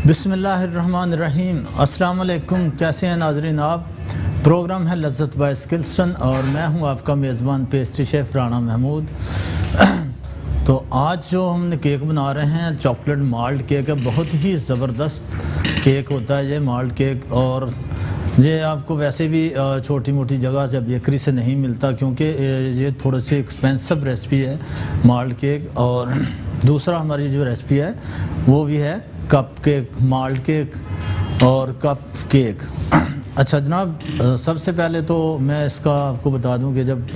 बिस्मिल्लाहिर्रहमानिर्रहीम। अस्सलाम वालेकुम। कैसे हैं नाजरीन आप? प्रोग्राम है लज़्ज़त बाय स्किल्सटन और मैं हूं आपका मेज़बान पेस्ट्री शेफ़ राना महमूद। तो आज जो हमने केक बना रहे हैं चॉकलेट माल्ट केक है। बहुत ही ज़बरदस्त केक होता है ये माल्ट केक, और ये आपको वैसे भी छोटी मोटी जगह से बेकरी से नहीं मिलता, क्योंकि ये थोड़ी सी एक्सपेंसिव रेसिपी है माल्ट केक। और दूसरा हमारी जो रेसिपी है वो भी है कप केक, माल्ट केक और कप केक। अच्छा जनाब, सबसे पहले तो मैं इसका आपको बता दूं कि जब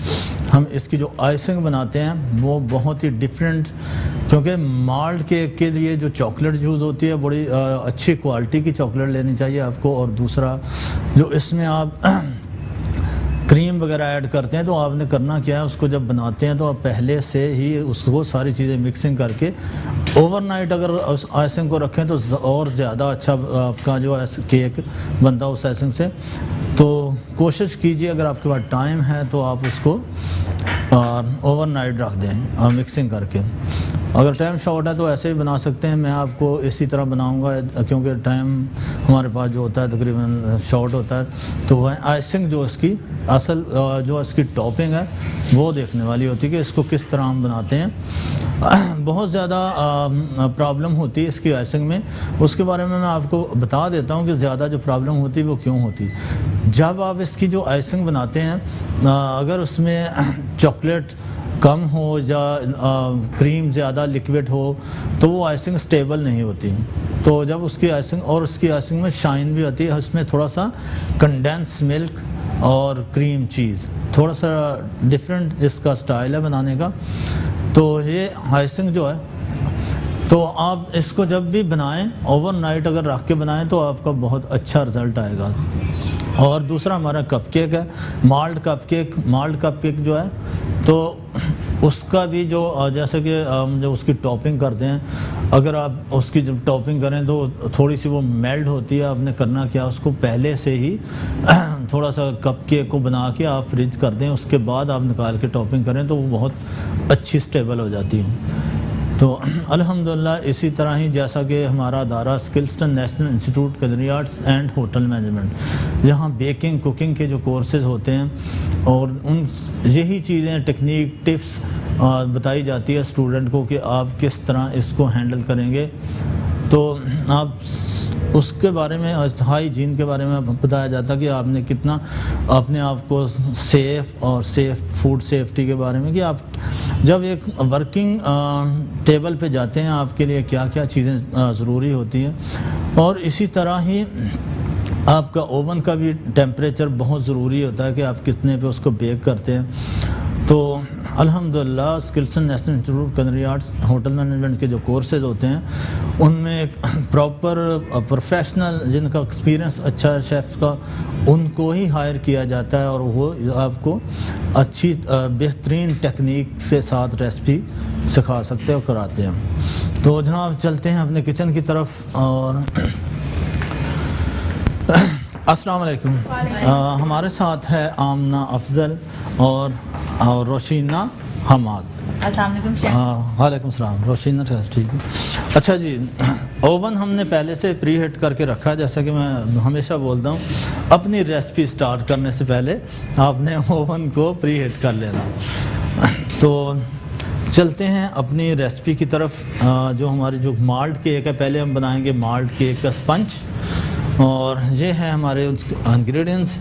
हम इसकी जो आइसिंग बनाते हैं वो बहुत ही डिफरेंट, क्योंकि माल्ट केक के लिए जो चॉकलेट यूज़ होती है बड़ी अच्छी क्वालिटी की चॉकलेट लेनी चाहिए आपको। और दूसरा जो इसमें आप क्रीम वगैरह ऐड करते हैं तो आपने करना क्या है, उसको जब बनाते हैं तो आप पहले से ही उसको सारी चीज़ें मिक्सिंग करके ओवरनाइट अगर उस आइसिंग को रखें तो और ज़्यादा अच्छा आपका जो केक बनता है उस आइसिंग से। तो कोशिश कीजिए, अगर आपके पास टाइम है तो आप उसको ओवरनाइट रख दें मिक्सिंग करके। अगर टाइम शॉर्ट है तो ऐसे ही बना सकते हैं। मैं आपको इसी तरह बनाऊंगा क्योंकि टाइम हमारे पास जो होता है तकरीबन शॉर्ट होता है। तो वह आइसिंग जो इसकी असल जो इसकी टॉपिंग है वो देखने वाली होती है कि इसको किस तरह हम बनाते हैं। बहुत ज़्यादा प्रॉब्लम होती है इसकी आइसिंग में, उसके बारे में मैं आपको बता देता हूँ कि ज़्यादा जो प्रॉब्लम होती है वो क्यों होती है। जब आप इसकी जो आइसिंग बनाते हैं, अगर उसमें चॉकलेट कम हो या क्रीम ज़्यादा लिक्विड हो तो वो आइसिंग स्टेबल नहीं होती। तो जब उसकी आइसिंग, और उसकी आइसिंग में शाइन भी आती है, उसमें थोड़ा सा कंडेंस मिल्क और क्रीम चीज़, थोड़ा सा डिफरेंट इसका स्टाइल है बनाने का। तो ये आइसिंग जो है, तो आप इसको जब भी बनाएं ओवरनाइट अगर रख के बनाएं तो आपका बहुत अच्छा रिज़ल्ट आएगा। और दूसरा हमारा कप केक है, malt cup cake. Malt cup cake जो है तो उसका भी जो जैसे कि जब उसकी टॉपिंग करते हैं, अगर आप उसकी जब टॉपिंग करें तो थोड़ी सी वो मेल्ट होती है। आपने करना क्या, उसको पहले से ही थोड़ा सा कप केक को बना के आप फ्रिज कर दें, उसके बाद आप निकाल के टॉपिंग करें तो वो बहुत अच्छी स्टेबल हो जाती है। तो अल्हम्दुलिल्लाह इसी तरह ही जैसा कि हमारा अदारा Skillston National Institute culinary arts and hotel management, जहाँ बेकिंग कुकिंग के जो कोर्सेज होते हैं और उन यही चीज़ें टेक्निक टिप्स बताई जाती है स्टूडेंट को कि आप किस तरह इसको हैंडल करेंगे। तो आप उसके बारे में, हाइजीन के बारे में बताया जाता है कि आपने कितना अपने आप को सेफ़ और फूड सेफ्टी के बारे में, कि आप जब एक वर्किंग टेबल पे जाते हैं आपके लिए क्या क्या चीज़ें ज़रूरी होती हैं। और इसी तरह ही आपका ओवन का भी टेम्परेचर बहुत ज़रूरी होता है कि आप कितने पे उसको बेक करते हैं। तो अल्हम्दुलिल्लाह Skillston National Institute culinary Arts hotel management के जो कोर्सेज होते हैं उनमें एक प्रॉपर प्रोफेशनल जिनका एक्सपीरियंस अच्छा है शेफ़ का, उनको ही हायर किया जाता है और वो आपको अच्छी बेहतरीन टेक्निक से साथ रेसिपी सिखा सकते हैं और कराते हैं। तो जनाब चलते हैं अपने किचन की तरफ। और अस्सलाम वालेकुम। हमारे साथ है आमना अफजल और रोशीना हमाद। वालेकुम सलाम। रोशीना ठीक है। अच्छा जी, ओवन हमने पहले से प्री हीट करके रखा है। जैसा कि मैं हमेशा बोलता हूँ, अपनी रेसिपी स्टार्ट करने से पहले आपने ओवन को प्री हीट कर लेना। तो चलते हैं अपनी रेसिपी की तरफ। जो हमारी जो माल्ट केक है, पहले हम बनाएंगे माल्ट केक का स्पंज। और ये है हमारे इंग्रेडिएंट्स।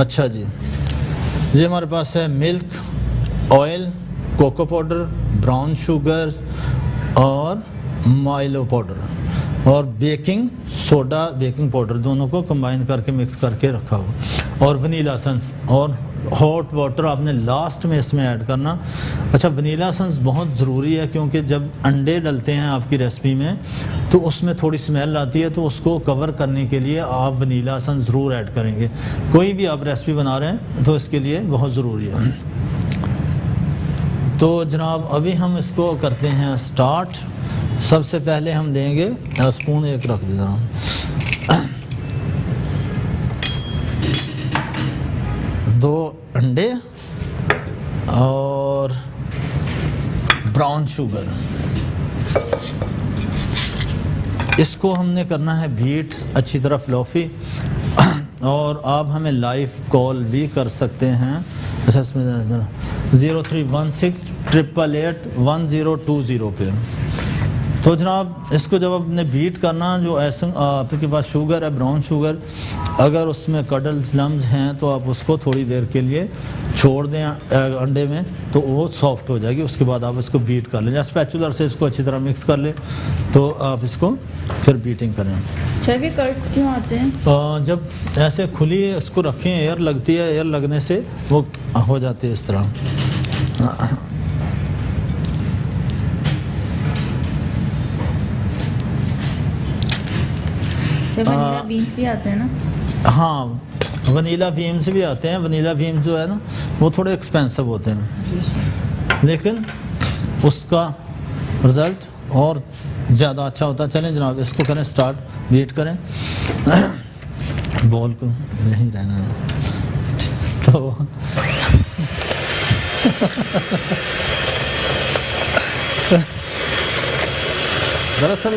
अच्छा जी, ये हमारे पास है milk, oil, cocoa powder, brown sugar और माइलो पाउडर और बेकिंग सोडा, बेकिंग पाउडर, दोनों को कंबाइन करके मिक्स करके रखा हुआ, और वनीला एसेंस और हॉट वाटर आपने लास्ट में इसमें ऐड करना। अच्छा, वनीला एसेंस बहुत ज़रूरी है क्योंकि जब अंडे डलते हैं आपकी रेसिपी में तो उसमें थोड़ी स्मेल आती है, तो उसको कवर करने के लिए आप वनीला एसेंस ज़रूर ऐड करेंगे। कोई भी आप रेसिपी बना रहे हैं तो इसके लिए बहुत ज़रूरी है। तो जनाब अभी हम इसको करते हैं स्टार्ट। सबसे पहले हम लेंगे स्पून एक रख देना, दो अंडे और ब्राउन शुगर इसको हमने करना है बीट अच्छी तरह फ्लॉफी। और आप हमें लाइव कॉल भी कर सकते हैं। अच्छा इसमें 0316888120 पे। तो जनाब इसको जब आपने बीट करना, जो ऐसा आपके पास शुगर है ब्राउन शुगर, अगर उसमें कडल्स लम्स हैं तो आप उसको थोड़ी देर के लिए छोड़ दें अंडे में, तो वो सॉफ्ट हो जाएगी। उसके बाद आप इसको बीट कर लें, या स्पैचुलर से इसको अच्छी तरह मिक्स कर लें, तो आप इसको फिर बीटिंग करें। शेफ ये कर्ड्स क्यों आते हैं? जब ऐसे खुली इसको रखें, एयर लगती है, एयर लगने से वो हो जाती है इस तरह। वनीला बीन्स भी आते हैं ना? हाँ, वनीला बीन्स भी आते हैं। वनीला बीन्स जो है ना वो थोड़े एक्सपेंसिव होते हैं, लेकिन उसका रिज़ल्ट और ज़्यादा अच्छा होता है। चलें जनाब इसको करें स्टार्ट, बीट करें। बॉल को यहीं रहना है तो दरअसल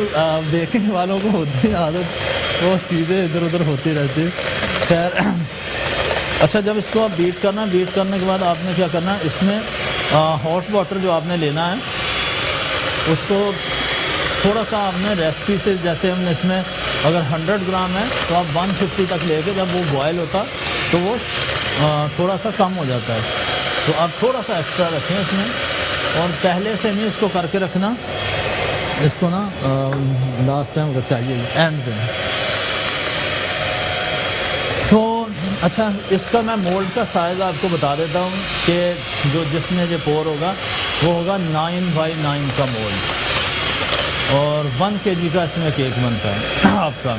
बेकिंग वालों को होती है आदत, वो चीज़ें इधर उधर होती रहती है। खैर अच्छा, जब इसको आप बीट करने के बाद आपने क्या करना है, इसमें हॉट वाटर जो आपने लेना है उसको थोड़ा सा आपने रेसिपी से, जैसे हमने इसमें अगर 100 ग्राम है तो आप 150 तक लेके जब वो बॉयल होता तो वो थोड़ा सा कम हो जाता है, तो आप थोड़ा सा एक्स्ट्रा रखें इसमें। और पहले से नहीं इसको करके रखना, इसको ना लास्ट टाइम का चाहिए एंड पे। तो अच्छा, इसका मैं मोल्ड का साइज़ आपको बता देता हूँ कि जो जिसमें जो पोर होगा वो होगा 9x9 का मोल्ड, और 1 kg का इसमें केक बनता है आपका।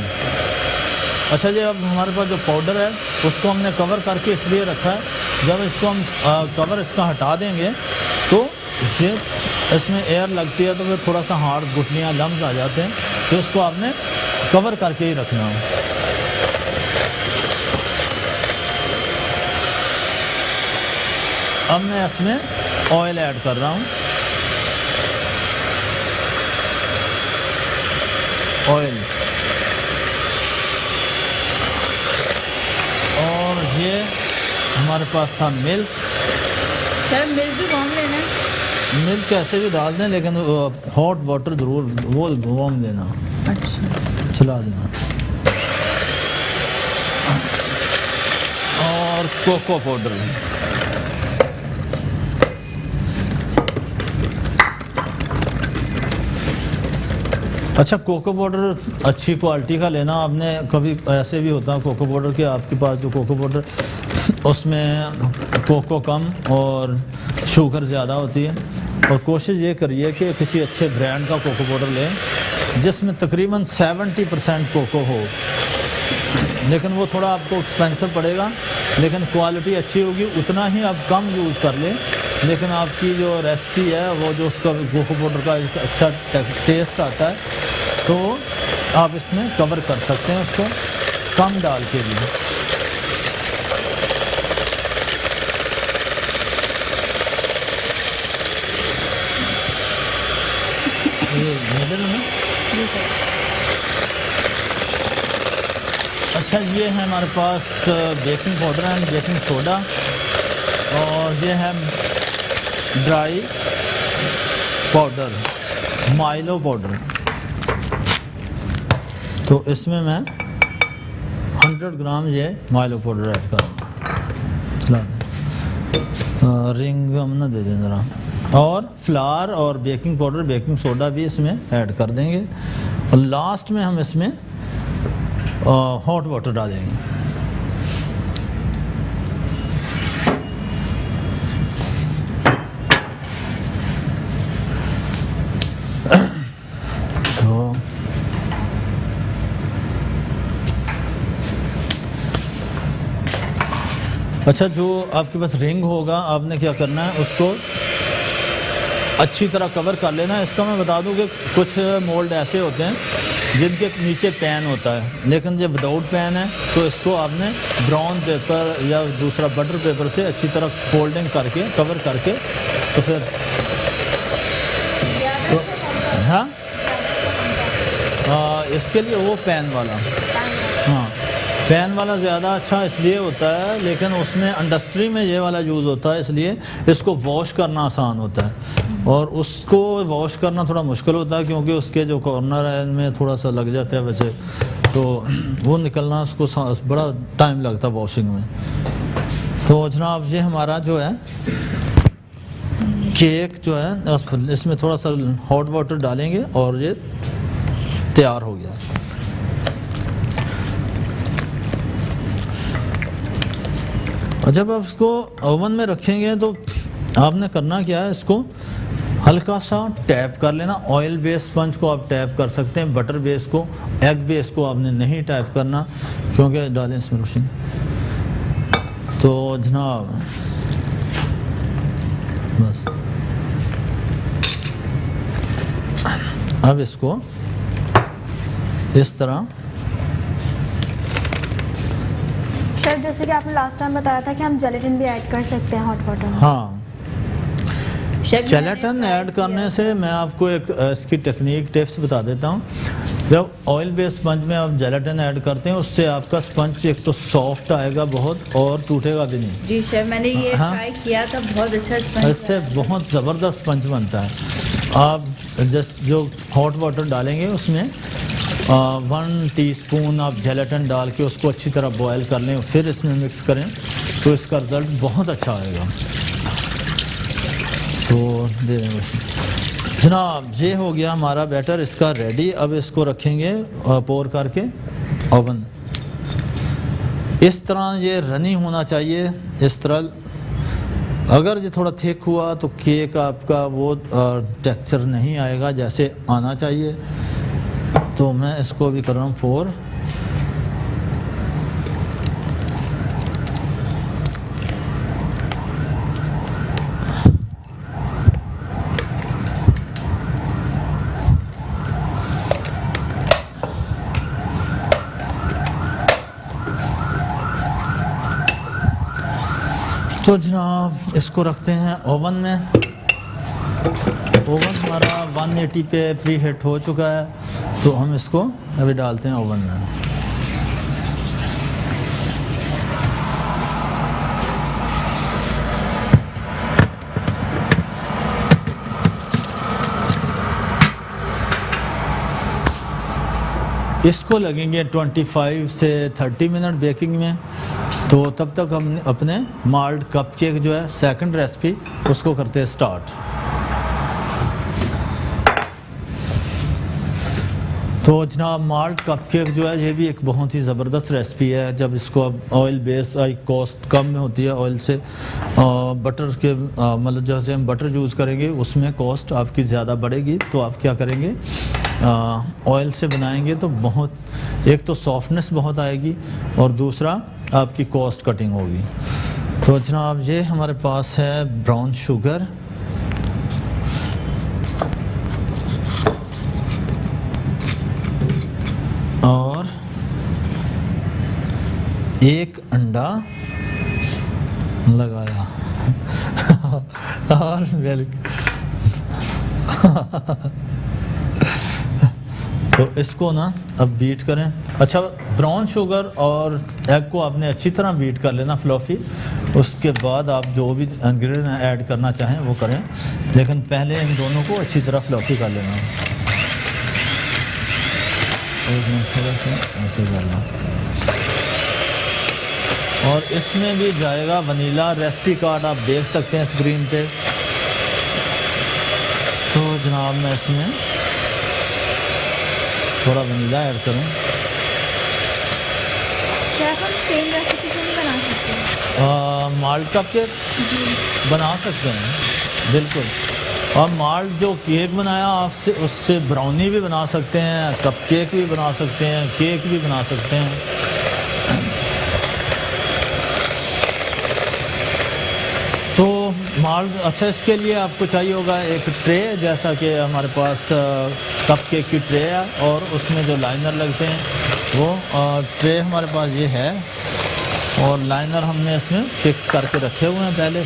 अच्छा जी, अब हमारे पास जो पाउडर है उसको हमने कवर करके इसलिए रखा है, जब इसको हम कवर इसका हटा देंगे तो ये इसमें एयर लगती है तो फिर थोड़ा सा हार्ड गुठलियाँ लम्स आ जाते हैं, तो इसको आपने कवर करके ही रखना है। अब मैं इसमें ऑयल ऐड कर रहा हूँ। ऑयल, और ये हमारे पास था मिल्क। सर मिल्क भी वार्म लेना है? मिल्क कैसे भी डाल दें, लेकिन हॉट वाटर ज़रूर वो वार्म देना। अच्छा, चला देना। और कोको पाउडर, अच्छा कोको पाउडर अच्छी क्वालिटी का लेना आपने। कभी ऐसे भी होता है कोको पाउडर कि आपके पास जो कोको पाउडर उसमें कोको कम और शुगर ज़्यादा होती है, और कोशिश ये करिए कि किसी अच्छे ब्रांड का कोको पाउडर लें जिसमें तकरीबन 70% कोको हो, लेकिन वो थोड़ा आपको एक्सपेंसिव पड़ेगा, लेकिन क्वालिटी अच्छी होगी। उतना ही आप कम यूज़ कर लें, लेकिन आपकी जो रेसिपी है वो जो उसका कोको पाउडर का अच्छा टेस्ट आता है, तो आप इसमें कवर कर सकते हैं उसको कम डाल के भी। अच्छा, ये है हमारे पास baking powder and baking soda, और ये है ड्राई पाउडर माइलो पाउडर। तो इसमें मैं 100 ग्राम ये माइलो पाउडर ऐड करूँगा। चला दें, रिंग हम ना दे दें ज़रा। और फ्लावर और बेकिंग पाउडर बेकिंग सोडा भी इसमें ऐड कर देंगे, और लास्ट में हम इसमें हॉट वाटर डालेंगे। तो अच्छा, जो आपके पास रिंग होगा आपने क्या करना है, उसको अच्छी तरह कवर कर लेना है। इसका मैं बता दूं कि कुछ मोल्ड ऐसे होते हैं जिनके नीचे पैन होता है, लेकिन जब विदाउट पैन है तो इसको आपने ब्राउन पेपर या दूसरा बटर पेपर से अच्छी तरह फोल्डिंग करके कवर करके तो फिर तो हाँ इसके लिए वो पैन वाला, हाँ पैन वाला ज़्यादा अच्छा इसलिए होता है, लेकिन उसमें इंडस्ट्री में ये वाला यूज़ होता है, इसलिए इसको वॉश करना आसान होता है और उसको वॉश करना थोड़ा मुश्किल होता है क्योंकि उसके जो कॉर्नर है इनमें थोड़ा सा लग जाता है वैसे, तो वो निकलना उसको बड़ा टाइम लगता है वॉशिंग में। तो जनाब ये हमारा जो है केक जो है इसमें थोड़ा सा हॉट वाटर डालेंगे और ये तैयार हो गया। और जब आप इसको ओवन में रखेंगे तो आपने करना क्या है, इसको हल्का सा टैप कर लेना। ऑयल बेस स्पंज को आप टैप कर सकते हैं, बटर बेस को, एग बेस को आपने नहीं टैप करना क्योंकि डालें इसमें रोशनी। तो जनाब बस अब इसको इस तरह, शेफ जैसे कि आपने लास्ट टाइम बताया था कि हम जेलेटिन भी ऐड कर सकते हैं हॉट वाटर में। हाँ शेफ जेलेटिन ऐड करने से मैं आपको एक इसकी टेक्निक टिप्स बता देता हूँ। जब ऑयल बेस स्पंज में आप जेलेटिन ऐड करते हैं उससे आपका स्पंज एक तो सॉफ्ट आएगा बहुत और टूटेगा भी नहीं। जी शेफ मैंने ये हाँ। ट्राई किया था, बहुत अच्छा स्पंज इससे बहुत ज़बरदस्त स्पंज बनता है। आप जस्ट जो हॉट वाटर डालेंगे उसमें 1 टीस्पून आप जेलेटिन डाल के उसको अच्छी तरह बॉयल कर लें, फिर इसमें मिक्स करें तो इसका रिज़ल्ट बहुत अच्छा आएगा। तो दे दें जनाब, ये हो गया हमारा बैटर इसका रेडी। अब इसको रखेंगे पोर करके ओवन। इस तरह ये रनी होना चाहिए, इस तरह। अगर ये थोड़ा थिक हुआ तो केक आपका वो टेक्सचर नहीं आएगा जैसे आना चाहिए। तो मैं इसको भी कर रहा हूँ 4। तो जनाब इसको रखते हैं ओवन में। ओवन हमारा 180 पे प्री हीट हो चुका है, तो हम इसको अभी डालते हैं ओवन में। इसको लगेंगे 25 से 30 मिनट बेकिंग में। तो तब तक हम अपने माल्ट कप केक जो है सेकंड रेसिपी उसको करते हैं स्टार्ट। तो जनाब माल्ट कप केक जो है ये भी एक बहुत ही ज़बरदस्त रेसिपी है। जब इसको अब ऑयल बेस कॉस्ट कम में होती है ऑयल से, बटर के मतलब जैसे हम बटर यूज़ करेंगे उसमें कॉस्ट आपकी ज़्यादा बढ़ेगी। तो आप क्या करेंगे, ऑयल से बनाएंगे तो बहुत एक तो सॉफ्टनेस बहुत आएगी और दूसरा आपकी कॉस्ट कटिंग होगी। तो जनाब ये हमारे पास है ब्राउन शुगर, और एक अंडा लगाया और मिल्क। तो इसको ना अब बीट करें। अच्छा, ब्राउन शुगर और एग को आपने अच्छी तरह बीट कर लेना फ्लफी। उसके बाद आप जो भी इंग्रेडिएंट ऐड करना चाहें वो करें, लेकिन पहले इन दोनों को अच्छी तरह फ्लफी कर लेना। थोड़ा सा ऐसे करना। और इसमें भी जाएगा वनीला। रेसिपी कार्ड आप देख सकते हैं स्क्रीन पे। तो जनाब मैं इसमें थोड़ा वनीला ऐड करूँ। शेफ हम सेम रेसिपी से नहीं बना सकते? माल्ट कप केक बना सकते हैं बिल्कुल। और माल्ट जो केक बनाया आपसे उससे ब्राउनी भी बना सकते हैं, कप केक भी बना सकते हैं, केक भी बना सकते हैं। तो माल्ट अच्छा, इसके लिए आपको चाहिए होगा एक ट्रे, जैसा कि हमारे पास कप केक की ट्रे है और उसमें जो लाइनर लगते हैं वो ट्रे हमारे पास ये है। और लाइनर हमने इसमें फिक्स करके रखे हुए हैं पहले।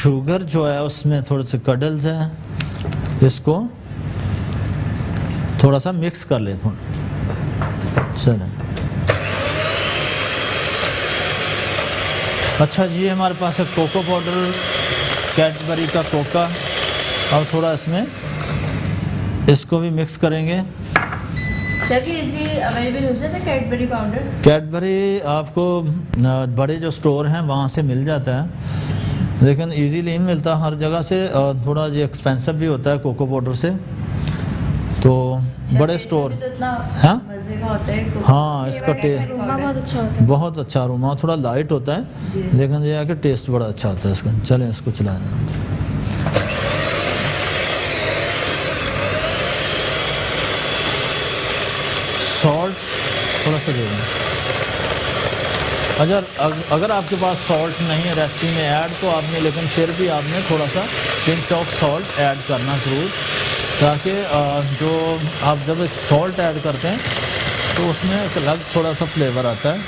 शुगर जो है उसमें थोड़े से कडल्स हैं, इसको थोड़ा सा मिक्स कर ले थोड़ा। चलें, अच्छा जी, हमारे पास है कोको पाउडर, कैडबरी का कोका। अब थोड़ा इसमें इसको भी मिक्स करेंगे। शेफ ये इजी अवेलेबल हो जाता है कैडबरी पाउडर? कैडबरी आपको बड़े जो स्टोर हैं वहाँ से मिल जाता है, लेकिन इजीली नहीं मिलता हर जगह से, थोड़ा ये एक्सपेंसिव भी होता है कोको पाउडर से। तो बड़े स्टोर, हाँ मजे का होता है। हाँ, इसका टेस्ट अरोमा बहुत अच्छा होता है। बहुत अच्छा अरोमा, थोड़ा लाइट होता है लेकिन ये है कि टेस्ट बड़ा अच्छा होता है इसका। चलें इसको चलाएं जरा। सॉल्ट थोड़ा सा दे दें। अगर आपके पास सॉल्ट नहीं है रेसिपी में ऐड तो आपने, लेकिन फिर भी आपने थोड़ा सा पिंच ऑफ सॉल्ट ऐड करना ज़रूर, ताकि जो आप जब सॉल्ट ऐड करते हैं तो उसमें एक अलग थोड़ा सा फ्लेवर आता है।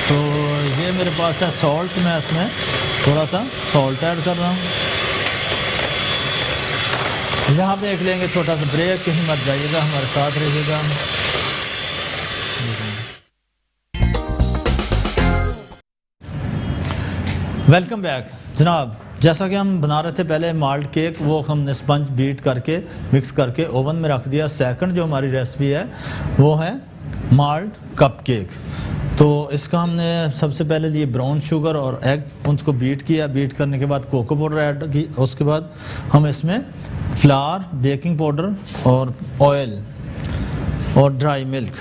तो ये मेरे पास है सॉल्ट, मैं इसमें थोड़ा सा सॉल्ट ऐड कर रहा हूँ। यहाँ पे देख लेंगे छोटा सा ब्रेक, कहीं मत जाइएगा, हमारे साथ रहिएगा। वेलकम बैक जनाब। जैसा कि हम बना रहे थे पहले माल्ट केक, वो हमने स्पंज बीट करके मिक्स करके ओवन में रख दिया। सेकंड जो हमारी रेसिपी है वो है माल्ट कप केक। तो इसका हमने सबसे पहले लिए ब्राउन शुगर और एग, उनको बीट किया। बीट करने के बाद कोको पाउडर ऐड की। उसके बाद हम इसमें फ्लावर, बेकिंग पाउडर और ऑयल और ड्राई मिल्क,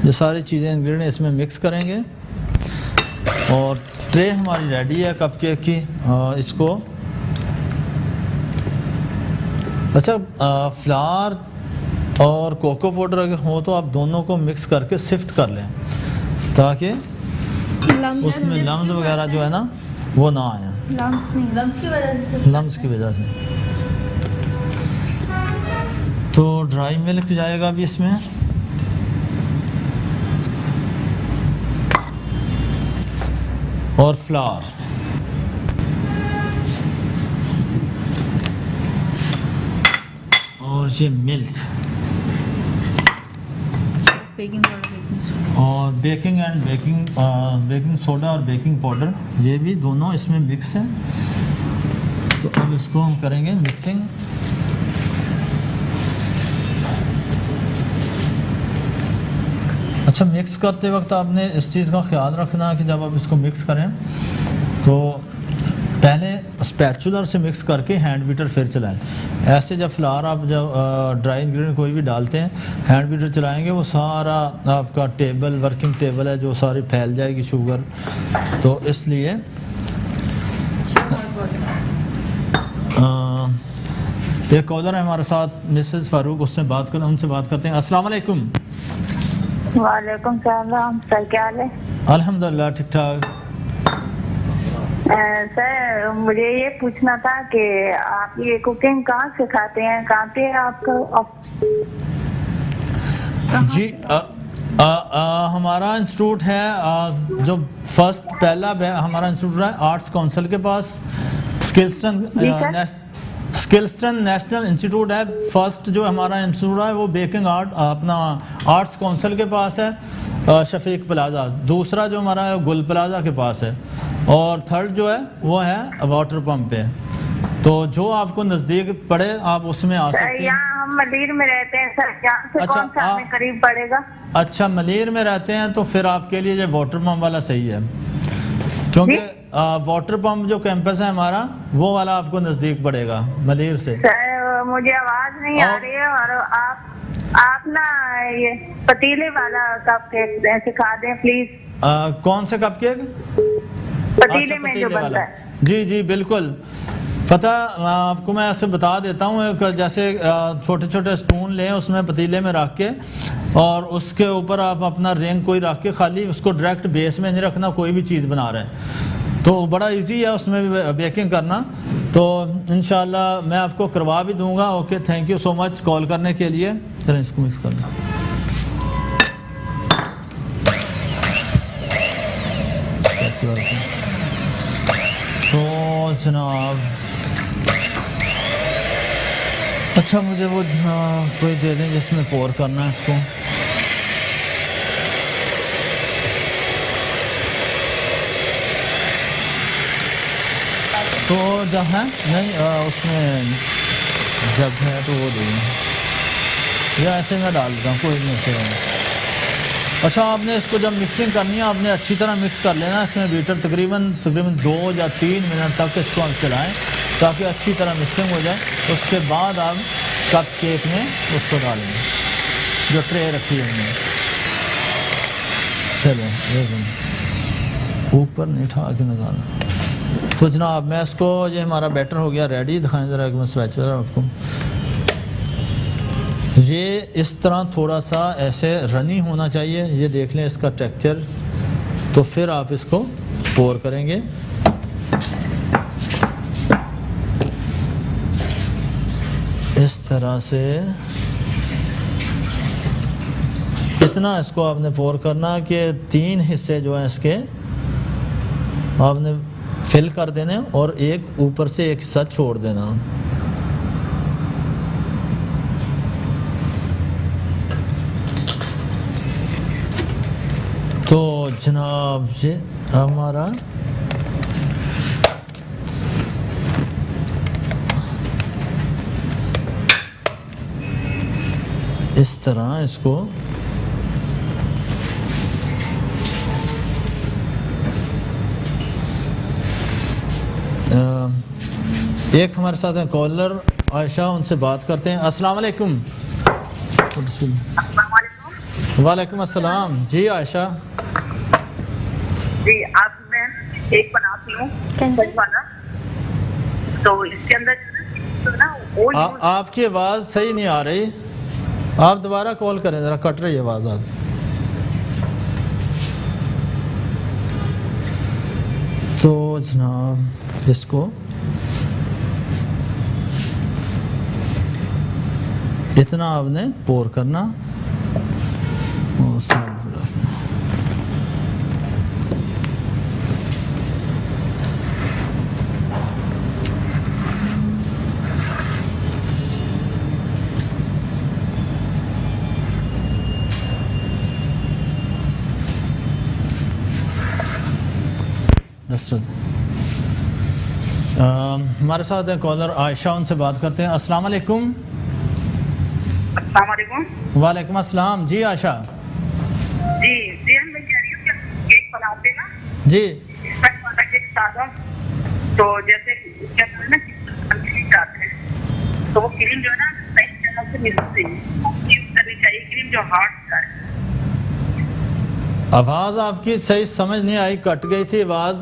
ये सारी चीज़ें इंग्रेडिएंट इसमें मिक्स करेंगे। और ट्रे हमारी रेडी है कप केक की। इसको अच्छा, फ्लावर और कोको पाउडर अगर हो तो आप दोनों को मिक्स करके सिफ्ट कर लें, ताकि उसमें लम्स वगैरह जो है ना वो ना आए। लम्स नहीं, लम्स की वजह से, लम्स की वजह से। तो ड्राई मिल्क जाएगा भी इसमें, और फ्लावर, और ये मिल्क, बेकिंग पाउडर, और बेकिंग सोडा और बेकिंग पाउडर, ये भी दोनों इसमें मिक्स हैं। तो अब इसको हम करेंगे मिक्सिंग। अच्छा, मिक्स करते वक्त आपने इस चीज़ का ख्याल रखना कि जब आप इसको मिक्स करें तो पहले स्पैचुलर से मिक्स करके हैंड बीटर फिर चलाएं। ऐसे जब फ्लावर आप जब ड्राई इंग्रेडिएंट कोई भी डालते हैं, हैंड बीटर चलाएंगे, वो सारा आपका टेबल, वर्किंग टेबल है जो सारी फैल जाएगी शुगर। तो इसलिए एक कॉलर है हमारे साथ, मिसेस फारूक, उससे बात करें, उनसे बात करते हैं। अस्सलाम वालेकुम। वालेकुम सलाम सर, क्या हाल है? अल्हम्दुलिल्लाह ठीक ठाक। सर मुझे ये पूछना था कि आप ये कुकिंग कहाँ सिखाते हैं, कहाँ पे आपका जी? हमारा इंस्टीट्यूट है जो पहला हमारा इंस्टीट्यूट है आर्ट्स काउंसिल के पास, स्किल्सटन नेशनल इंस्टीट्यूट है। फर्स्ट जो हमारा इंस्टीट्यूट है वो बेकिंग आर्ट अपना आर्ट्स काउंसिल के पास है, शफीक प्लाजा। दूसरा जो हमारा है गुल प्लाजा के पास है, और थर्ड जो है वो है वाटर पंप पे। तो जो आपको नज़दीक पड़े आप उसमें आ सकते हैं। यहाँ हम मलीर में रहते हैं सर, यहाँ से अच्छा, कौन सा हमें करीब पड़ेगा? अच्छा, मलीर में रहते हैं तो फिर आपके लिए ये वाटर पंप वाला सही है, क्योंकि वाटर पंप जो कैंपस है हमारा वो वाला आपको नज़दीक पड़ेगा मलीर से। सर मुझे आवाज़ नहीं आ रही है, और आप ना ये पतीले वाला कप केक सिखा दें प्लीज। कौन सा कप केक? पतीले में जो बनता है। जी जी बिल्कुल, पता आपको मैं ऐसे बता देता हूँ। जैसे छोटे छोटे स्पून लें, उसमें पतीले में रख के, और उसके ऊपर आप अपना रिंग कोई रख के, खाली उसको डायरेक्ट बेस में नहीं रखना, कोई भी चीज़ बना रहे हैं तो बड़ा इजी है उसमें भी बेकिंग करना। तो इंशाल्लाह मैं आपको करवा भी दूंगा। Okay, thank you so much call करने के लिए। चलें इसको मिक्स करना। कलर का। तो जनाब अच्छा मुझे वो कोई दे दें जिसमें पोर करना है इसको। तो जब है नहीं उसमें जब है तो वो देंगे या ऐसे मैं डाल देता हूँ, कोई नहीं से। अच्छा आपने इसको जब मिक्सिंग करनी है आपने अच्छी तरह मिक्स कर लेना। इसमें बीटर तकरीबन 2 या 3 मिनट तक इसको हम चलाएँ ताकि अच्छी तरह मिक्सिंग हो जाए। उसके बाद आप कप केक में उसको डालेंगे जो ट्रे रखी है हमने। चलो ऊपर नहीं ठा के निकालना। तो जनाब मैं इसको ये हमारा बैटर हो गया रेडी। दिखाएं ज़रा कि मैं स्विच आपको। ये इस तरह थोड़ा सा ऐसे रनी होना चाहिए, ये देख लें इसका टेक्सचर। तो फिर आप इसको पोर करेंगे। इस तरह से इतना इसको आपने पोर करना कि 3 हिस्से जो है इसके आपने फिल कर देने और एक ऊपर से एक हिस्सा छोड़ देना। तो जनाब ये हमारा इस तरह इसको एक हमारे साथ हैं कॉलर आयशा, उनसे बात करते हैं। अस्सलाम वालेकुम। वालेकुम अस्सलाम। जी आयशा जी, आप मैं एक बनाती हूँ वाला, तो इसके अंदर तो ना वो आपकी आवाज़ सही नहीं आ रही, आप दोबारा कॉल करें, ज़रा कट रही है आवाज़ आप। तो जनाब इसको इतना आपने पोर करना और हमारे साथ है कॉलर आयशा, उनसे बात करते हैं। अस्सलाम वालेकुम। अस्सलाम वालेकुम। वालेकुम अस्सलाम। जी आयशा जी जी, मैं कह रही हूँ कि केक बनाते ना जी, कट वाला केक सादा, तो जैसे क्या बोलते हैं ना क्रीम डालते हैं, तो वो क्रीम जो है ना सही तरह से मिलती है, यूज करनी चाहिए क्रीम जो हार्ड है। आवाज़ आपकी सही समझ नहीं आई, कट गई थी आवाज़।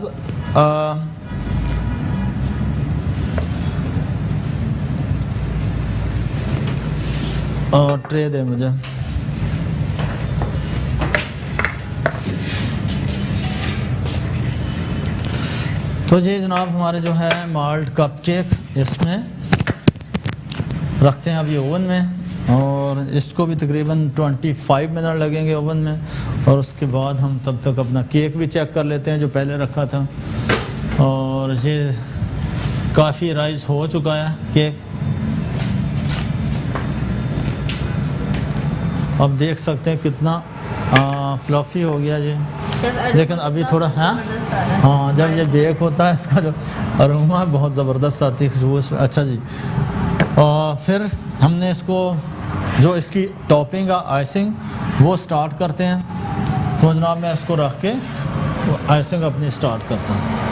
और ट्रे दे मुझे। तो ये जनाब हमारे जो है माल्ट कप केक, इसमें रखते हैं अभी ओवन में और इसको भी तकरीबन 25 मिनट लगेंगे ओवन में। और उसके बाद हम तब तक अपना केक भी चेक कर लेते हैं जो पहले रखा था। और ये काफ़ी राइज हो चुका है केक, अब देख सकते हैं कितना फ्लफी हो गया ये। लेकिन अभी थोड़ा हाँ जब ये बेक होता है इसका जो अरोमा बहुत ज़बरदस्त आती है, खुशबू इसमें। अच्छा जी, और फिर हमने इसको जो इसकी टॉपिंग है आइसिंग वो स्टार्ट करते हैं। तो जनाब मैं इसको रख के आइसिंग अपनी स्टार्ट करता हूँ।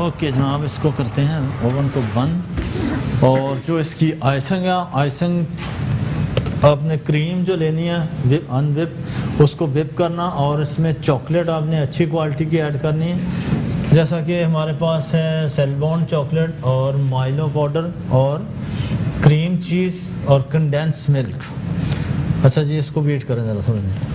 ओके जनाब, इसको करते हैं ओवन को बंद। और जो इसकी आइसिंग है, आइसिंग आपने क्रीम जो लेनी है विप अनविप उसको विप करना, और इसमें चॉकलेट आपने अच्छी क्वालिटी की ऐड करनी है। जैसा कि हमारे पास है सेलबॉन चॉकलेट और माइलो पाउडर और क्रीम चीज़ और कंडेंस मिल्क। अच्छा जी, इसको बीट करें ज़रा थोड़ा सा।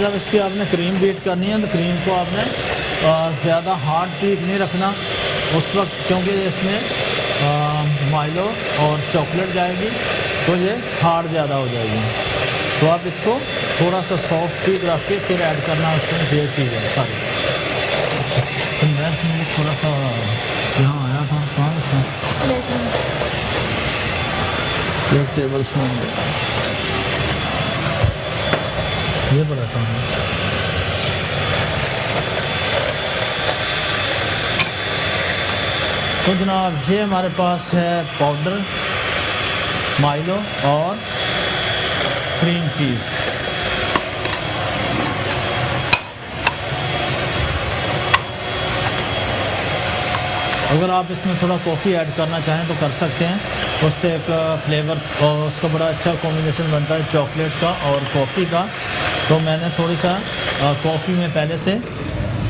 जब इसकी आपने क्रीम बीट करनी है तो क्रीम को आपने ज़्यादा हार्ड बीट नहीं रखना उस वक्त, क्योंकि इसमें माइलो और चॉकलेट जाएगी तो ये हार्ड ज़्यादा हो जाएगी। तो आप इसको थोड़ा सा सॉफ्ट बीट रख के फिर ऐड करना उसमें ये चीज़ है सारी। तो मैं थोड़ा सा यहाँ आया था, कहाँ था, 1 टेबल स्पून ये बड़ा सा है। तो जनाब ये हमारे पास है पाउडर माइलो और क्रीम चीज़। अगर आप इसमें थोड़ा कॉफ़ी ऐड करना चाहें तो कर सकते हैं, उससे एक फ्लेवर और उसका बड़ा अच्छा कॉम्बिनेशन बनता है चॉकलेट का और कॉफ़ी का। तो मैंने थोड़ी सा कॉफ़ी में पहले से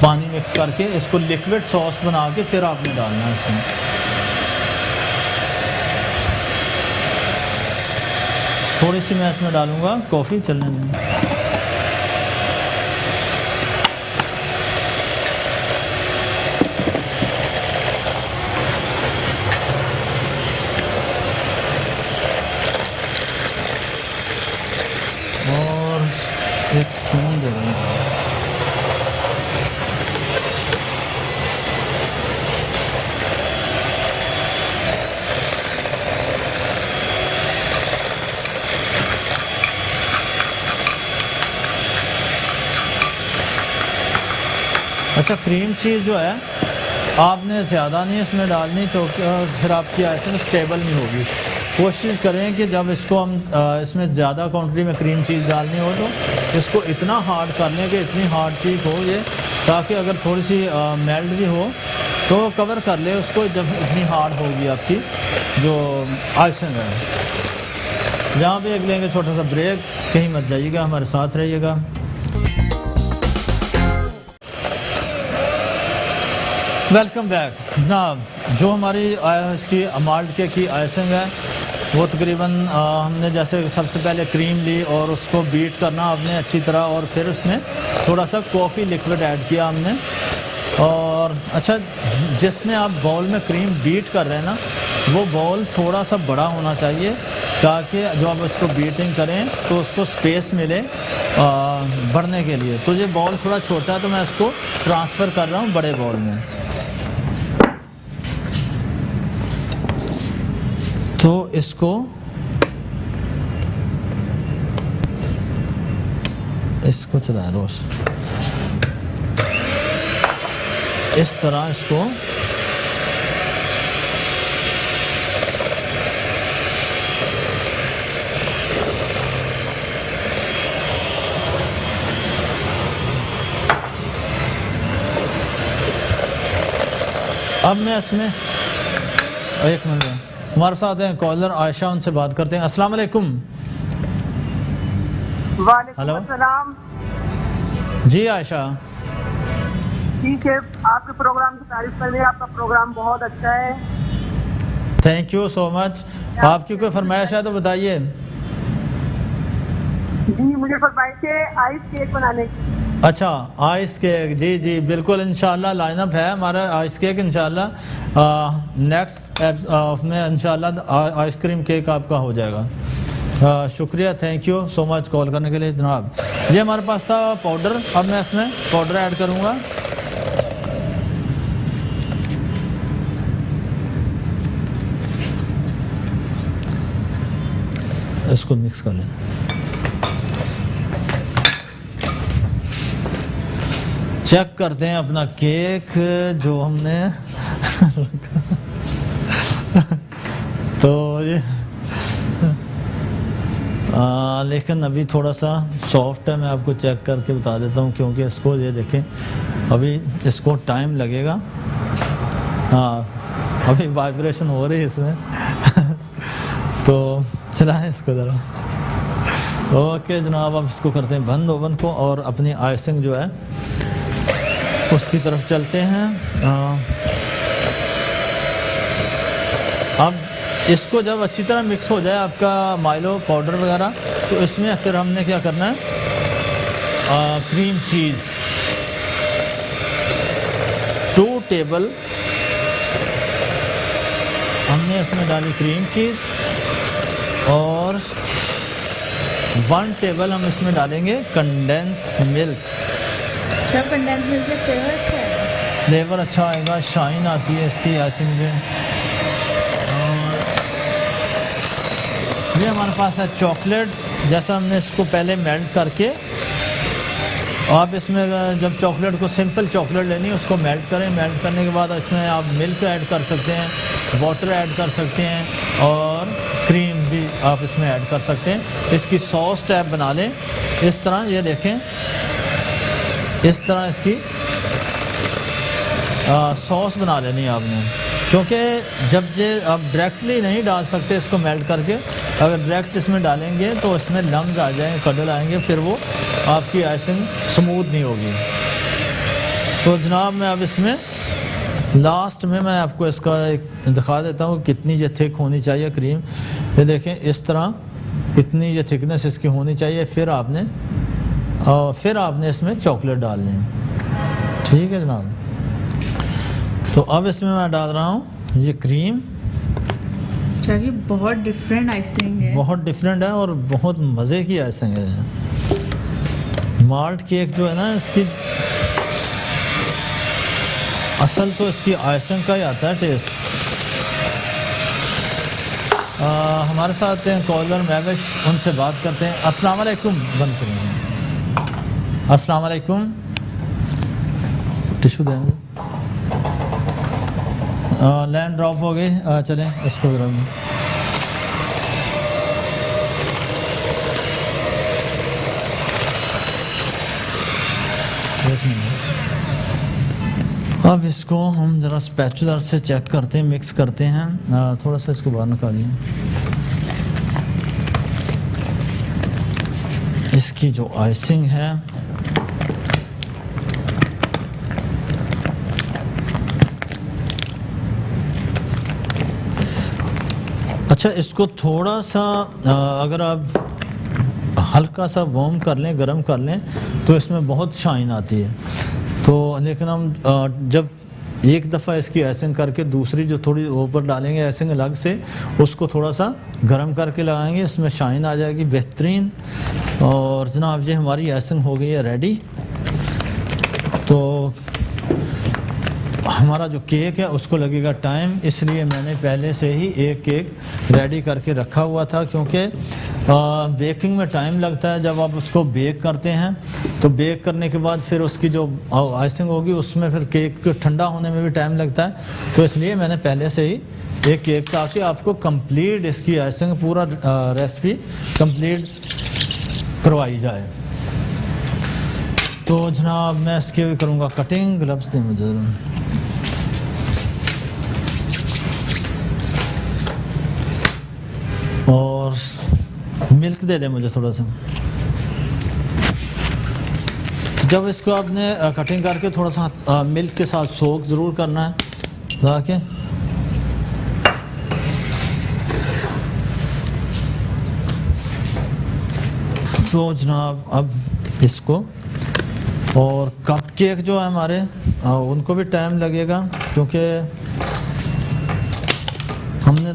पानी मिक्स करके इसको लिक्विड सॉस बना के फिर आपने डालना है इसमें। थोड़ी सी मैं इसमें डालूँगा कॉफ़ी, चलने दें। और 1 स्पून दे दें। अच्छा, क्रीम चीज़ जो है आपने ज़्यादा नहीं इसमें डालनी, तो फिर आपकी आइसिंग स्टेबल नहीं होगी। कोशिश करें कि जब इसको हम इसमें ज़्यादा क्वांटिटी में क्रीम चीज़ डालनी हो तो इसको इतना हार्ड कर लें कि इतनी हार्ड चीज़ हो ये, ताकि अगर थोड़ी सी मेल्ट भी हो तो कवर कर ले उसको, जब इतनी हार्ड होगी आपकी जो आइसिंग है। जहाँ पे एक लेंगे छोटा सा ब्रेक, कहीं मत जाइएगा, हमारे साथ रहिएगा। वेलकम बैक जनाब। जो हमारी इसकी माल्ट केक की आइसिंग है वो तकरीबन हमने जैसे सबसे पहले क्रीम ली और उसको बीट करना आपने अच्छी तरह, और फिर उसमें थोड़ा सा कॉफ़ी लिक्विड ऐड किया हमने। और अच्छा, जिसमें आप बाउल में क्रीम बीट कर रहे हैं ना, वो बाउल थोड़ा सा बड़ा होना चाहिए, ताकि जो आप उसको बीटिंग करें तो उसको स्पेस मिले बढ़ने के लिए। तो ये बाउल थोड़ा छोटा है तो मैं इसको ट्रांसफ़र कर रहा हूँ बड़े बाउल में। तो इसको चला रोज इस तरह इसको अब मैं इसमें 1 मिनट, हमारे साथ हैं कॉलर आयशा, उनसे बात करते हैं। अस्सलाम वालेकुम। वालेकुम अस्सलाम। जी आयशा, ठीक है, आपके प्रोग्राम की तारीफ कर रही है, आपका प्रोग्राम बहुत अच्छा है। Thank you so much. आपकी कोई फरमाइश है तो बताइए। जी, मुझे फरमाइश है आइस केक बनाने की। अच्छा, आइस केक, जी जी बिल्कुल, इंशाल्लाह लाइनअप है हमारा आइस केक। इंशाल्लाह नेक्स्ट में इंशाल्लाह आइसक्रीम केक आपका हो जाएगा। शुक्रिया, thank you so much call करने के लिए जनाब। ये हमारे पास था पाउडर, अब मैं इसमें पाउडर ऐड करूँगा। इसको मिक्स कर लें। चेक करते हैं अपना केक जो हमने तो ये लेकिन अभी थोड़ा सा सॉफ्ट है, मैं आपको चेक करके बता देता हूँ, क्योंकि इसको ये देखें अभी इसको टाइम लगेगा। हाँ, अभी वाइब्रेशन हो रही है इसमें तो चलाएं इसको ज़रा। ओके जनाब, अब इसको करते हैं बंद ओवन को और अपनी आइसिंग जो है उसकी तरफ चलते हैं। अब इसको जब अच्छी तरह मिक्स हो जाए आपका माइलो पाउडर वगैरह, तो इसमें फिर हमने क्या करना है, क्रीम चीज़ 2 टेबल हमने इसमें डाली क्रीम चीज़, और 1 टेबल हम इसमें डालेंगे कंडेंस मिल्क। सब कंडेंस मिल्क से फ्लेवर अच्छा है। फ्लेवर अच्छा आएगा, शाइन आती है इसकी आइसिंग में। और ये हमारे पास है चॉकलेट, जैसा हमने इसको पहले मेल्ट करके, आप इसमें जब चॉकलेट को सिंपल चॉकलेट लेनी है उसको मेल्ट करें, मेल्ट करने के बाद इसमें आप मिल्क ऐड कर सकते हैं, वाटर ऐड कर सकते हैं, और क्रीम भी आप इसमें ऐड कर सकते हैं। इसकी सॉस टाइप बना लें इस तरह, ये देखें इस तरह इसकी सॉस बना लेनी है आपने, क्योंकि जब ये आप डायरेक्टली नहीं डाल सकते इसको मेल्ट करके, अगर डायरेक्ट इसमें डालेंगे तो इसमें लम्स आ जाएंगे, कडल आएंगे, फिर वो आपकी आइसिंग स्मूथ नहीं होगी। तो जनाब मैं अब इसमें लास्ट में मैं आपको इसका एक दिखा देता हूँ कितनी ये थिक होनी चाहिए क्रीम। ये देखें इस तरह इतनी ये थिकनेस इसकी होनी चाहिए। फिर आपने इसमें चॉकलेट डालनी है, ठीक है जनाब। तो अब इसमें मैं डाल रहा हूँ ये क्रीम। ये बहुत डिफरेंट आइसिंग है, बहुत डिफरेंट है और बहुत मज़े की आइसिंग है। माल्ट केक जो है ना, इसकी असल तो इसकी आइसिंग का ही आता है टेस्ट। हमारे साथ हैं कॉलर महविश, उनसे बात करते हैं। अस्सलाम वालेकुम, बंद करेंगे। अस्सलाम वालेकुम, टिशू देंगे। लाइन ड्रॉप हो गई, चलें इसको अब इसको हम ज़रा स्पैचुलर से चेक करते हैं, मिक्स करते हैं। थोड़ा सा इसको बाहर निकालिए। इसकी जो आइसिंग है अच्छा, इसको थोड़ा सा अगर आप हल्का सा वार्म कर लें, गर्म कर लें, तो इसमें बहुत शाइन आती है। तो लेकिन हम जब एक दफ़ा इसकी आइसिंग करके दूसरी जो थोड़ी ऊपर डालेंगे आइसिंग अलग से, उसको थोड़ा सा गर्म करके लगाएंगे, इसमें शाइन आ जाएगी बेहतरीन। और जनाब ये हमारी आइसिंग हो गई है रेडी। तो हमारा जो केक है उसको लगेगा टाइम, इसलिए मैंने पहले से ही एक केक रेडी करके रखा हुआ था, क्योंकि बेकिंग में टाइम लगता है। जब आप उसको बेक करते हैं तो बेक करने के बाद फिर उसकी जो आइसिंग होगी उसमें फिर केक ठंडा होने में भी टाइम लगता है। तो इसलिए मैंने पहले से ही एक केक, ताकि आपको कंप्लीट इसकी आइसिंग पूरा रेसिपी कंप्लीट करवाई जाए। तो जनाब मैं इसकी भी करूँगा कटिंग। ग्लव्स दें मुझे। और मिल्क दे दें मुझे थोड़ा सा। जब इसको आपने कटिंग करके थोड़ा सा मिल्क के साथ सोक ज़रूर करना है ताकि तो जनाब अब इसको, और कप केक जो है हमारे उनको भी टाइम लगेगा, क्योंकि हमने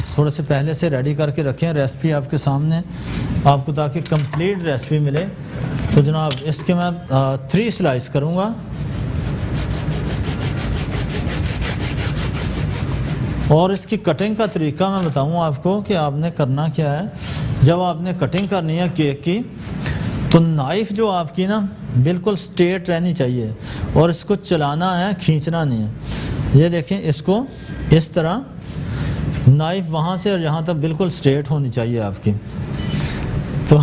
थोड़े से पहले से रेडी करके रखे हैं। रेसिपी आपके सामने आपको, ताकि कंप्लीट रेसिपी मिले। तो जनाब इसके मैं 3 स्लाइस करूँगा। और इसकी कटिंग का तरीका मैं बताऊँ आपको कि आपने करना क्या है। जब आपने कटिंग करनी है केक की, तो नाइफ़ जो आपकी ना बिल्कुल स्ट्रेट रहनी चाहिए, और इसको चलाना है, खींचना नहीं है। ये देखें, इसको इस तरह नाइफ वहाँ से और यहाँ तक बिल्कुल स्ट्रेट होनी चाहिए आपकी। तो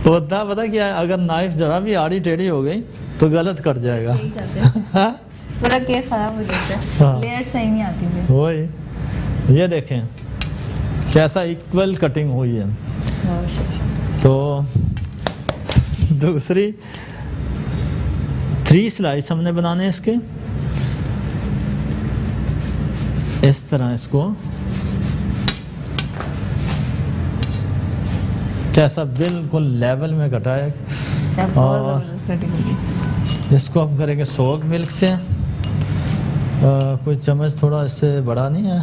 होता पता क्या है, अगर नाइफ जरा भी आड़ी टेढ़ी हो गई तो गलत कट जाएगा। पूरा केक खराब हो जाता है, लेयर सही नहीं आती है। वही, ये देखें कैसा इक्वल कटिंग हुई है। तो दूसरी 3 स्लाइस हमने बनाने इसके, इस तरह इसको कैसा बिल्कुल लेवल में कटा है। बहुत ज़बरदस्त कटिंग होगी। इसको हम करेंगे सोक मिल्क से। कोई चम्मच थोड़ा इससे बड़ा नहीं है?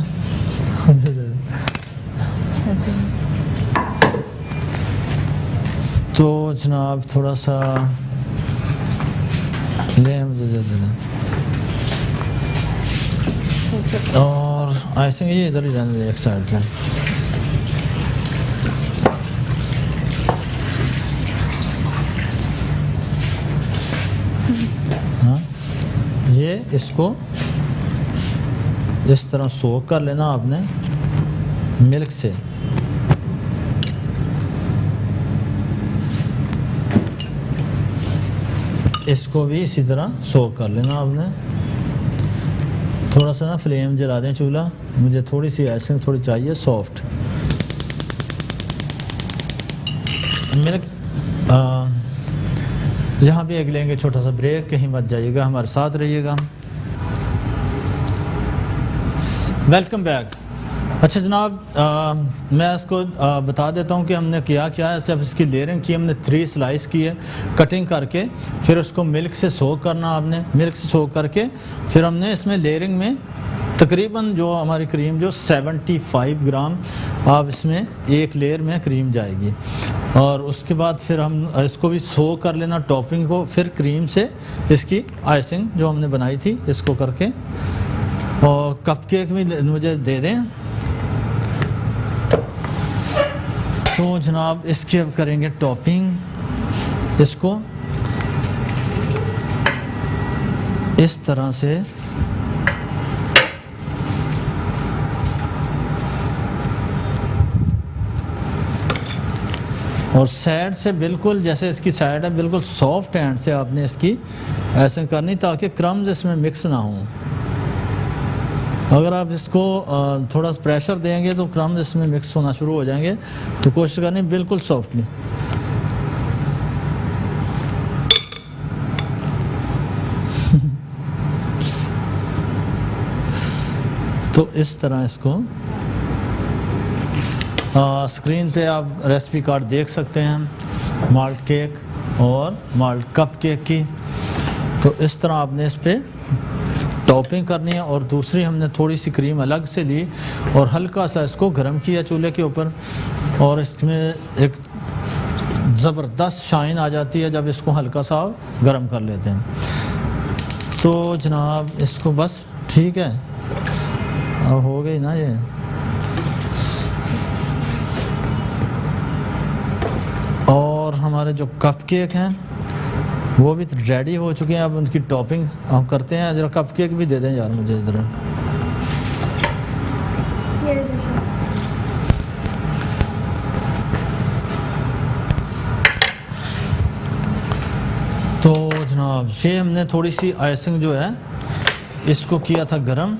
तो जनाब थोड़ा सा ले मुझे दे देना। और आई थिंक ये इधर ही रहने दे एक साइड पे। हाँ, ये इसको इस तरह सोक कर लेना आपने मिल्क से। इसको भी इसी तरह सोक कर लेना आपने। थोड़ा सा ना फ्लेम जला दें चूल्हा, मुझे थोड़ी सी आइसिंग थोड़ी चाहिए सॉफ्ट। मिल्क यहाँ भी एक लेंगे छोटा सा ब्रेक, कहीं मत जाइएगा, हमारे साथ रहिएगा। Welcome back. अच्छा जनाब, मैं इसको बता देता हूँ कि हमने किया क्या है। सिर्फ इसकी लेयरिंग की, हमने 3 स्लाइस की है कटिंग करके, फिर उसको मिल्क से सोक करना आपने। मिल्क से सोक करके फिर हमने इसमें लेयरिंग में तकरीबन जो हमारी क्रीम जो 75 ग्राम आप इसमें एक लेयर में क्रीम जाएगी। और उसके बाद फिर हम इसको भी सोक कर लेना टॉपिंग को, फिर क्रीम से इसकी आइसिंग जो हमने बनाई थी इसको करके। और कपकेक भी मुझे दे दें। तो जनाब इसके अब करेंगे टॉपिंग। इसको इस तरह से और साइड से बिल्कुल जैसे इसकी साइड है बिल्कुल सॉफ्ट हैंड से आपने इसकी ऐसे करनी ताकि क्रम्स इसमें मिक्स ना हों। अगर आप इसको थोड़ा प्रेशर देंगे तो क्रम्स इसमें मिक्स होना शुरू हो जाएंगे। तो कोशिश करनी बिल्कुल सॉफ्टली। तो इस तरह इसको स्क्रीन पे आप रेसिपी कार्ड देख सकते हैं माल्ट केक और माल्ट कप केक की। तो इस तरह आपने इस पर टॉपिंग करनी है। और दूसरी हमने थोड़ी सी क्रीम अलग से ली और हल्का सा इसको गर्म किया चूल्हे के ऊपर, और इसमें एक ज़बरदस्त शाइन आ जाती है जब इसको हल्का सा गर्म कर लेते हैं। तो जनाब इसको बस ठीक है, अब हो गई ना ये। और हमारे जो कप केक हैं वो भी रेडी हो चुके हैं। अब उनकी टॉपिंग हम करते हैं। ज़रा कप केक भी दे दें यार मुझे इधर। तो जनाब ये हमने थोड़ी सी आइसिंग जो है इसको किया था गरम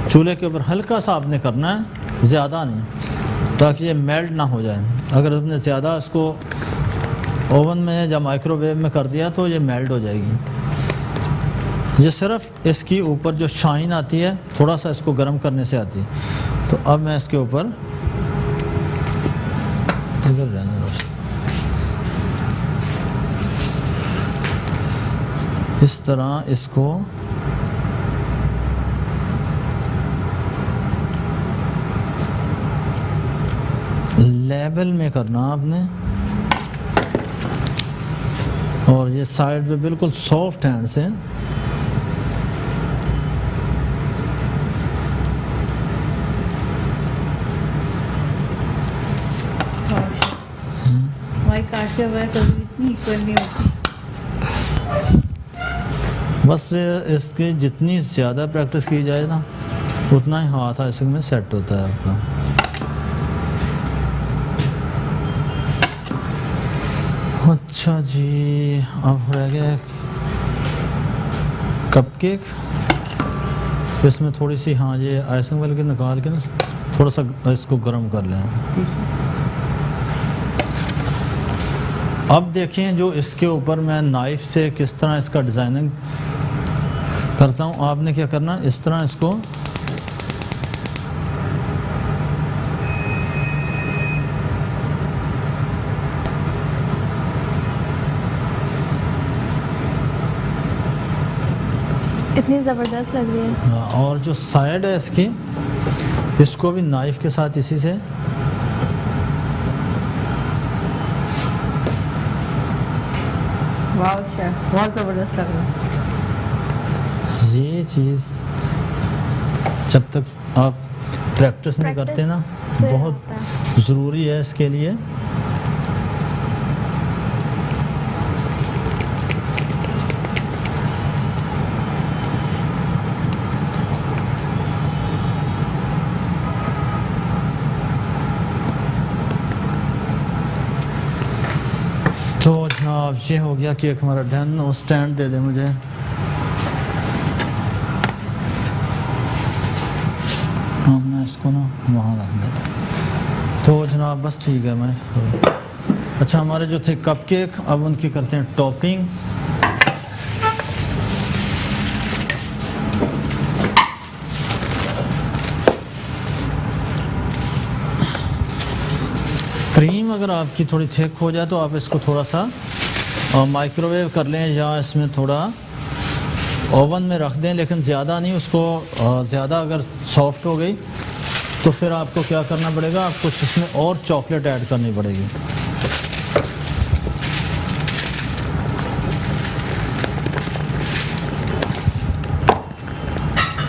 चूल्हे के ऊपर। हल्का सा आपने करना है, ज़्यादा नहीं, ताकि ये मेल्ट ना हो जाए। अगर आपने ज़्यादा इसको ओवन में या माइक्रोवेव में कर दिया तो ये मेल्ट हो जाएगी। ये सिर्फ इसकी ऊपर जो शाइन आती है थोड़ा सा इसको गर्म करने से आती है। तो अब मैं इसके ऊपर इधर रहने दो, इस तरह इसको लेवल में करना आपने। और ये साइड पे बिल्कुल सॉफ्ट हैंड से बस इसकी जितनी ज़्यादा प्रैक्टिस की जाए ना उतना ही हाथ आइसिंग में सेट होता है आपका। अच्छा जी, अब रह गया कपकेक। इसमें थोड़ी सी हाँ ये आइसिंग वाले के निकाल के ना थोड़ा सा इसको गर्म कर लें। अब देखें जो इसके ऊपर मैं नाइफ से किस तरह इसका डिज़ाइनिंग करता हूँ। आपने क्या करना, इस तरह इसको इतनी ज़बरदस्त लग रही है। हाँ, और जो साइड है इसकी, इसको भी नाइफ के साथ इसी से वाह शेफ, बहुत ज़बरदस्त लग रहा है। ये चीज़ जब तक आप प्रैक्टिस नहीं करते ना, प्रैक्टिस से बहुत आता है। ज़रूरी है इसके लिए। तो जनाब ये हो गया केक हमारा डन। और स्टैंड दे दे मुझे। मैं इसको ना वहाँ रख देता। तो जनाब बस ठीक है। मैं अच्छा, हमारे जो थे कप केक, अब उनकी करते हैं टॉपिंग। क्रीम अगर आपकी थोड़ी थिक हो जाए तो आप इसको थोड़ा सा माइक्रोवेव कर लें या इसमें थोड़ा ओवन में रख दें, लेकिन ज़्यादा नहीं। उसको ज़्यादा अगर सॉफ्ट हो गई तो फिर आपको क्या करना पड़ेगा, आपको इसमें और चॉकलेट ऐड करनी पड़ेगी।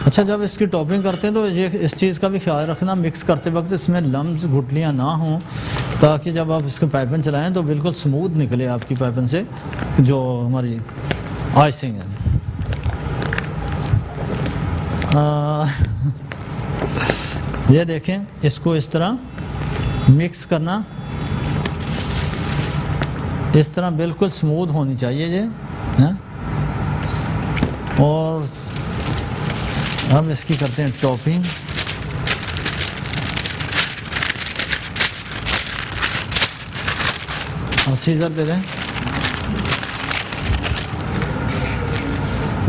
अच्छा, जब इसकी टॉपिंग करते हैं तो ये इस चीज़ का भी ख्याल रखना, मिक्स करते वक्त इसमें लम्स गुठलियाँ ना हों, ताकि जब आप इसको पाइपिंग चलाएं तो बिल्कुल स्मूथ निकले आपकी पाइपिंग से जो हमारी आइसिंग है। ये देखें, इसको इस तरह मिक्स करना, इस तरह बिल्कुल स्मूथ होनी चाहिए ये है। और अब इसकी करते हैं टॉपिंग। और सीजर दे दें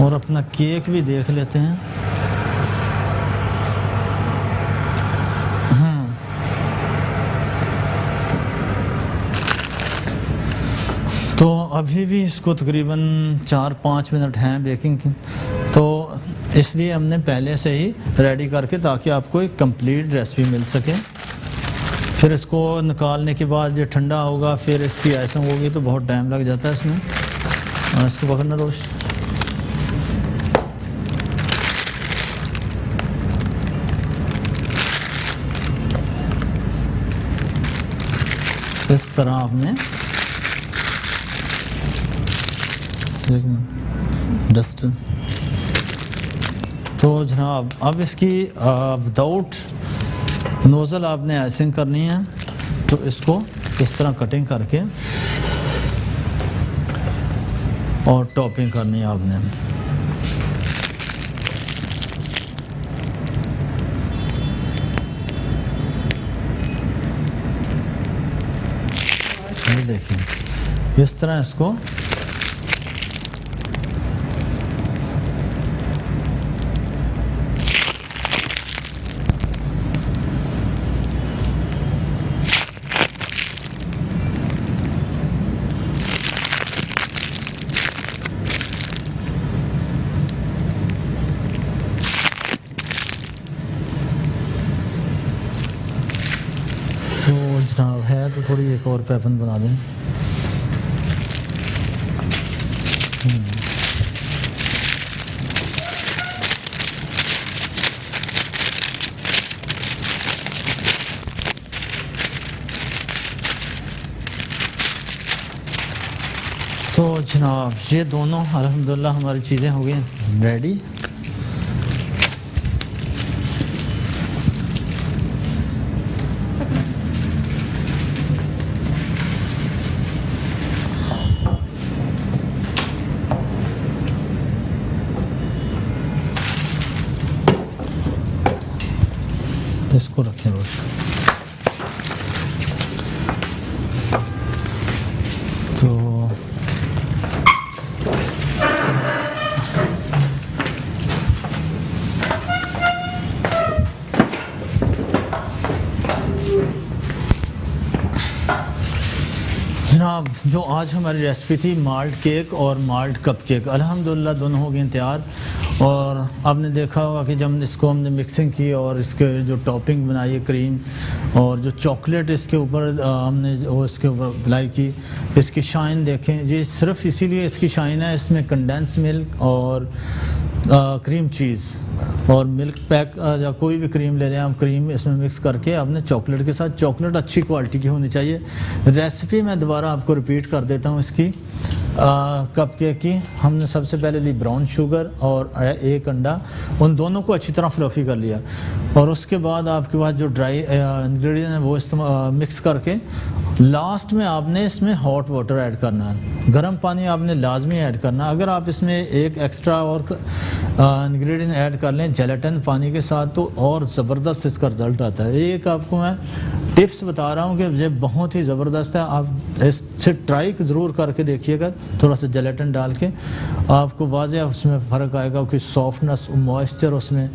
और अपना केक भी देख लेते हैं। तो अभी भी इसको तकरीबन 4-5 मिनट हैं बेकिंग की, तो इसलिए हमने पहले से ही रेडी करके, ताकि आपको एक कंप्लीट रेसिपी मिल सके। फिर इसको निकालने के बाद ये ठंडा होगा, फिर इसकी आइसिंग होगी, तो बहुत टाइम लग जाता है इसमें। इसको पकड़ना रोश। इस तरह आपने डस्ट। तो जनाब अब इसकी विदाउट नोज़ल आपने आइसिंग करनी है, तो इसको इस तरह कटिंग करके और टॉपिंग करनी है आपने। ये देखिए, इस तरह इसको जनाब है तो थोड़ी एक और पैपन बना दें। तो जनाब ये दोनों अल्हम्दुलिल्लाह हमारी चीज़ें हो गई रेडी। इसको रखें रोश। तो जनाब जो आज हमारी रेसिपी थी माल्ट केक और माल्ट कप केक, अल्हम्दुलिल्लाह दोनों हो गए तैयार। और आपने देखा होगा कि जब इसको हमने मिक्सिंग की और इसके जो टॉपिंग बनाई है क्रीम और जो चॉकलेट इसके ऊपर हमने वो इसके ऊपर अप्लाई की, इसकी शाइन देखें, ये सिर्फ इसीलिए इसकी शाइन है, इसमें कंडेंस मिल्क और क्रीम चीज़ और मिल्क पैक या कोई भी क्रीम ले रहे हैं आप, क्रीम इसमें मिक्स करके आपने चॉकलेट के साथ, चॉकलेट अच्छी क्वालिटी की होनी चाहिए। रेसिपी मैं दोबारा आपको रिपीट कर देता हूँ इसकी। कप केक की हमने सबसे पहले ली ब्राउन शुगर और एक अंडा, उन दोनों को अच्छी तरह फ्लफी कर लिया और उसके बाद आपके पास जो ड्राई इंग्रेडिएंट है वो इस्तेमाल मिक्स करके लास्ट में आपने इसमें हॉट वाटर ऐड करना है, गर्म पानी आपने लाजमी ऐड करना। अगर आप इसमें एक एक्स्ट्रा और इंग्रेडिएंट ऐड कर लें जेलेटिन पानी के साथ तो और ज़बरदस्त इसका रिजल्ट आता है। एक आपको मैं टिप्स बता रहा हूँ कि ये बहुत ही ज़बरदस्त है, आप इससे ट्राई ज़रूर करके देखिएगा, थोड़ा सा जेलेटिन डाल के आपको वाज़ेह उसमें फ़र्क आएगा कि सॉफ्टनेस मॉइस्चर उसमें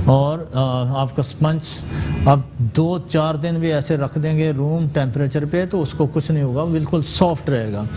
और आपका स्पंज आप 2-4 दिन भी ऐसे रख देंगे रूम टेम्परेचर पे तो उसको कुछ नहीं होगा, बिल्कुल सॉफ्ट रहेगा।